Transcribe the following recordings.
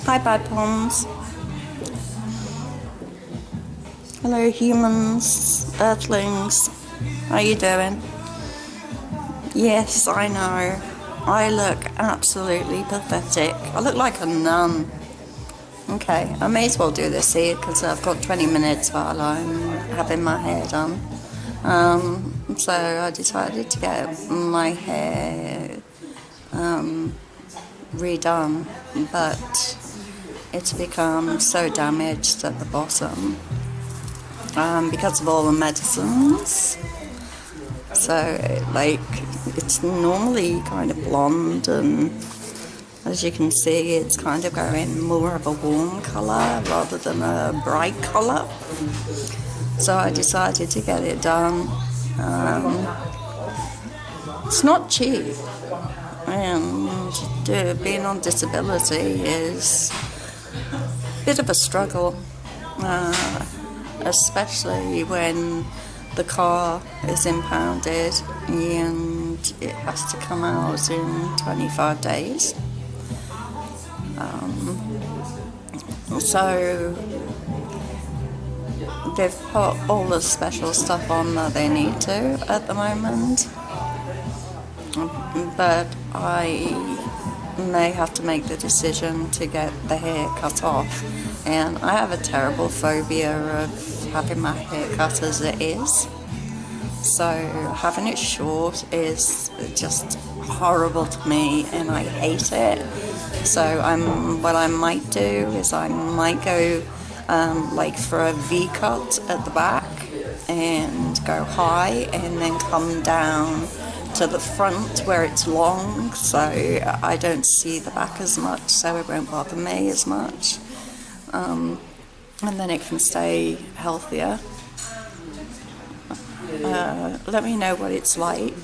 Hi, bad poms. Hello, humans, earthlings. How you doing? Yes, I know. I look absolutely pathetic. I look like a nun. Okay, I may as well do this here because I've got 20 minutes while I'm having my hair done. So I decided to get my hair redone, but it's become so damaged at the bottom because of all the medicines. So, like, it's normally kind of blonde, and as you can see, it's kind of going more of a warm colour rather than a bright colour. So I decided to get it done. It's not cheap, and being on disability is a bit of a struggle, especially when the car is impounded and it has to come out in 25 days. So they've put all the special stuff on that they need to at the moment, but I may have to make the decision to get the hair cut off, and I have a terrible phobia of having my hair cut as it is, so having it short is just horrible to me and I hate it. So what I might do is I might go like for a V cut at the back and go high and then come down to the front where it's long, so I don't see the back as much, so it won't bother me as much, and then it can stay healthier. Let me know what it's like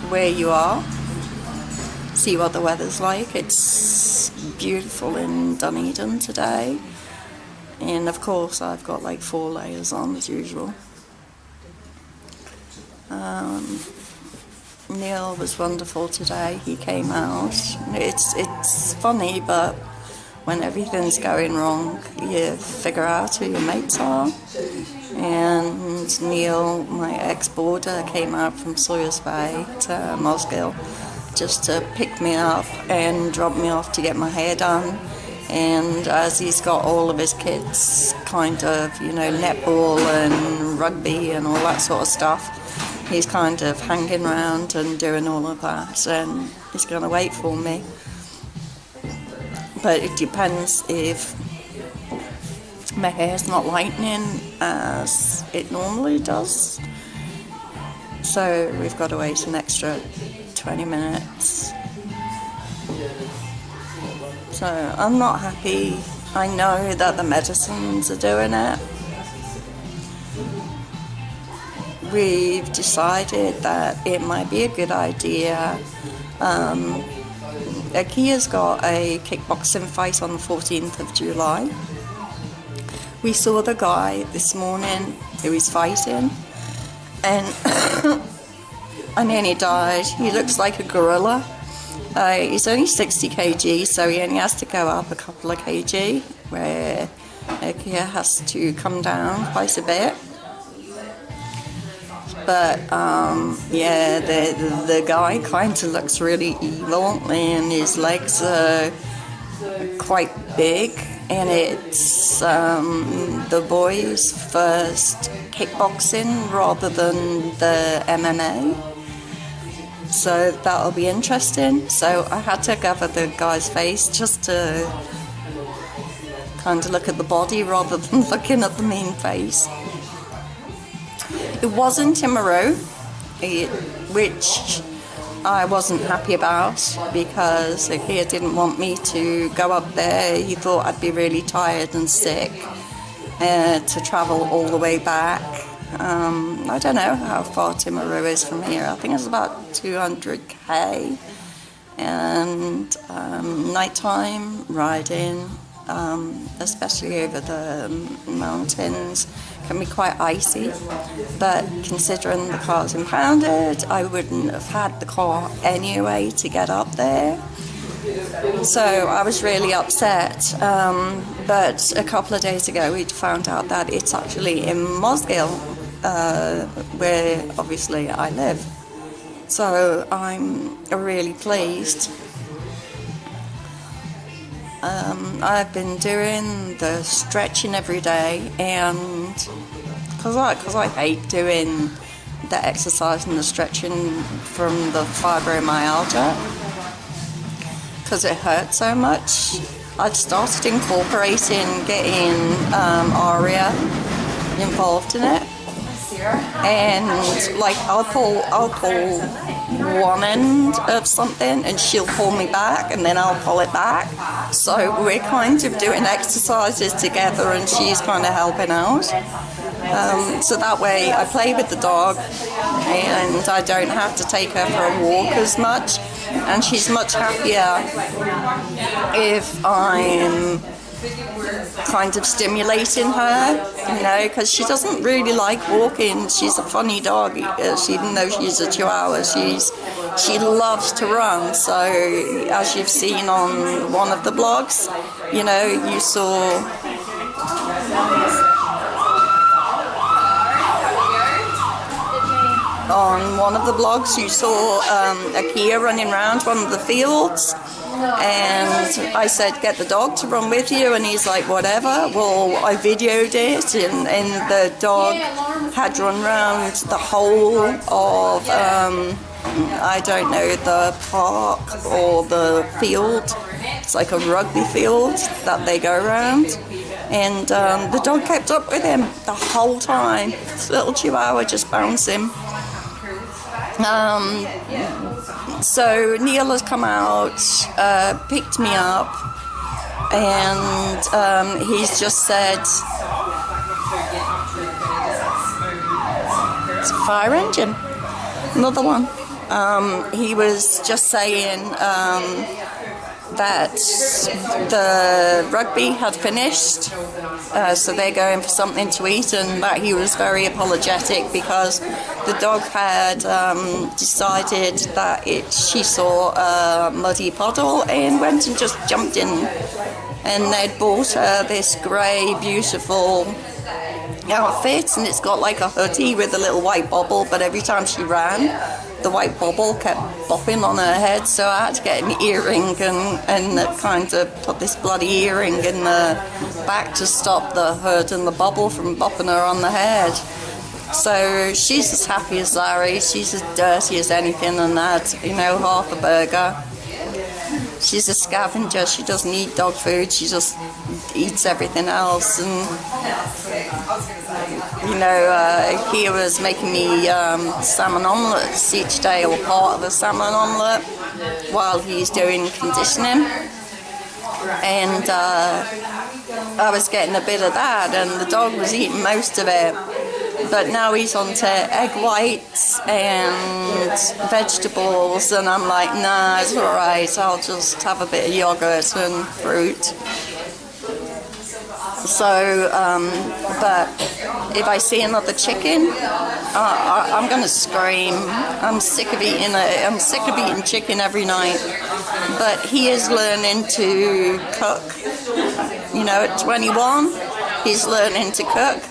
where you are, see what the weather's like. It's beautiful in Dunedin today, and of course I've got like 4 layers on as usual. Neil was wonderful today. He came out. It's funny, but when everything's going wrong, you figure out who your mates are. And Neil, my ex-boarder, came out from Sawyers Bay to Mosgiel just to pick me up and drop me off to get my hair done. And as he's got all of his kids kind of, netball and rugby and all that sort of stuff, he's kind of hanging around and doing all of that, and he's going to wait for me. But it depends if my hair's not lightening as it normally does. So we've got to wait an extra 20 minutes. So I'm not happy. I know that the medicines are doing it. We've decided that it might be a good idea. Akia's got a kickboxing fight on the 14th of July. We saw the guy this morning who is fighting, and I nearly died. He looks like a gorilla. He's only 60 kg, so he only has to go up a couple of kg, where Akia has to come down quite a bit. But yeah, the guy kind of looks really evil, and his legs are quite big, and it's the boys' first kickboxing rather than the MMA. So that'll be interesting. So I had to cover the guy's face just to kind of look at the body rather than looking at the main face. It wasn't Timaru, which I wasn't happy about, because Akia didn't want me to go up there. He thought I'd be really tired and sick to travel all the way back. I don't know how far Timaru is from here. I think it's about 200k, and nighttime riding, especially over the mountains, can be quite icy, but considering the car's impounded, I wouldn't have had the car anyway to get up there. So I was really upset. But a couple of days ago we found out that it's actually in Mosgiel, where obviously I live. So I'm really pleased. I've been doing the stretching every day, and because I hate doing the exercise and the stretching from the fibromyalgia, because it hurts so much, I've started incorporating getting Aria involved in it. And like I'll pull one end of something and she'll pull me back, and then I'll pull it back. So we're kind of doing exercises together and she's kind of helping out. So that way I play with the dog and I don't have to take her for a walk as much, and she's much happier if I'm kind of stimulating her, you know, because she doesn't really like walking. She's a funny dog, even though she's a Chihuahua. She loves to run. So as you've seen on one of the blogs, you know, you saw on one of the blogs, you saw Akia running around one of the fields. And I said, get the dog to run with you, and he's like, whatever. Well, I videoed it, and the dog had run around the whole of, I don't know, the park or the field. It's like a rugby field that they go around. And the dog kept up with him the whole time. This little Chihuahua just bouncing. So Neil has come out, picked me up, and he's just said, it's a fire engine, another one. He was just saying that the rugby had finished, so they're going for something to eat, and that he was very apologetic because the dog had decided that she saw a muddy puddle and went and just jumped in, and they'd bought her this grey beautiful outfit, and it's got like a hoodie with a little white bobble, but every time she ran the white bobble kept bopping on her head, so I had to get an earring and kind of put this bloody earring in the back to stop the hood and the bobble from bopping her on the head. So she's as happy as Larry, she's as dirty as anything, and had, you know, half a burger. She's a scavenger, she doesn't eat dog food, she just eats everything else. And you know, Kia was making me salmon omelettes each day, or part of a salmon omelette, while he's doing conditioning. And I was getting a bit of that, and the dog was eating most of it. But now he's on to egg whites and vegetables, and I'm like, nah, it's alright, I'll just have a bit of yogurt and fruit. So, but if I see another chicken, I'm going to scream. I'm sick of eating chicken every night. But he is learning to cook. You know, at 21, he's learning to cook.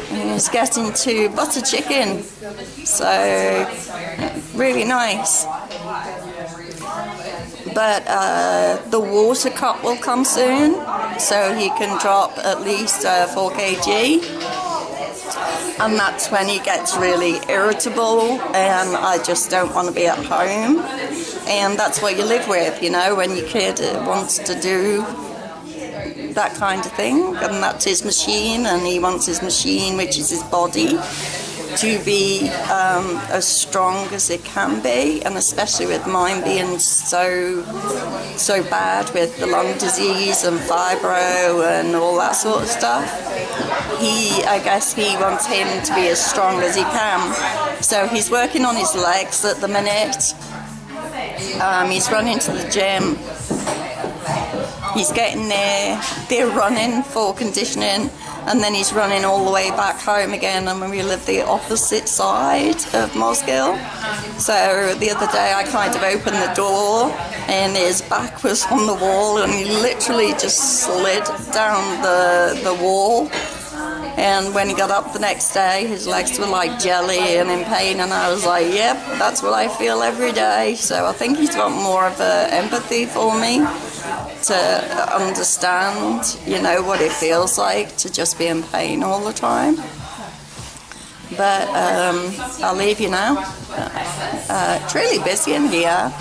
He's getting to butter chicken, so really nice. But the water cup will come soon, so he can drop at least 4 kg, and that's when he gets really irritable, and I just don't want to be at home. And that's what you live with, you know, when your kid wants to do that kind of thing, and that's his machine, and he wants his machine, which is his body, to be as strong as it can be, and especially with mine being so bad with the lung disease and fibro and all that sort of stuff. I guess he wants him to be as strong as he can. So he's working on his legs at the minute. He's running to the gym. he's getting there, they're running for conditioning, and then he's running all the way back home again, and we live the opposite side of Mosgill. So the other day I kind of opened the door and his back was on the wall, and he literally just slid down the wall. And when he got up the next day, his legs were like jelly and in pain, and I was like, yep, that's what I feel every day. So I think he's got more of a empathy for me to understand, you know, what it feels like to just be in pain all the time. But I'll leave you now. It's really busy in here.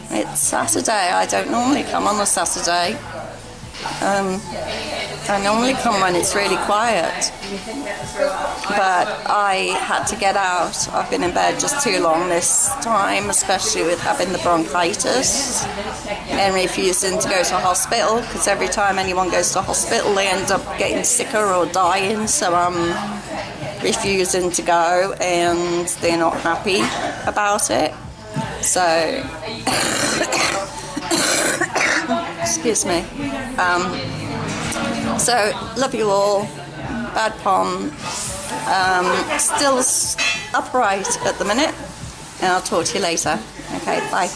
It's Saturday. I don't normally come on a Saturday. I normally come when it's really quiet, but I had to get out. I've been in bed just too long this time, especially with having the bronchitis and refusing to go to hospital, because every time anyone goes to hospital they end up getting sicker or dying, so I'm refusing to go and they're not happy about it. So excuse me. So, love you all. Bad Pom. Still upright at the minute. And I'll talk to you later. Okay, bye.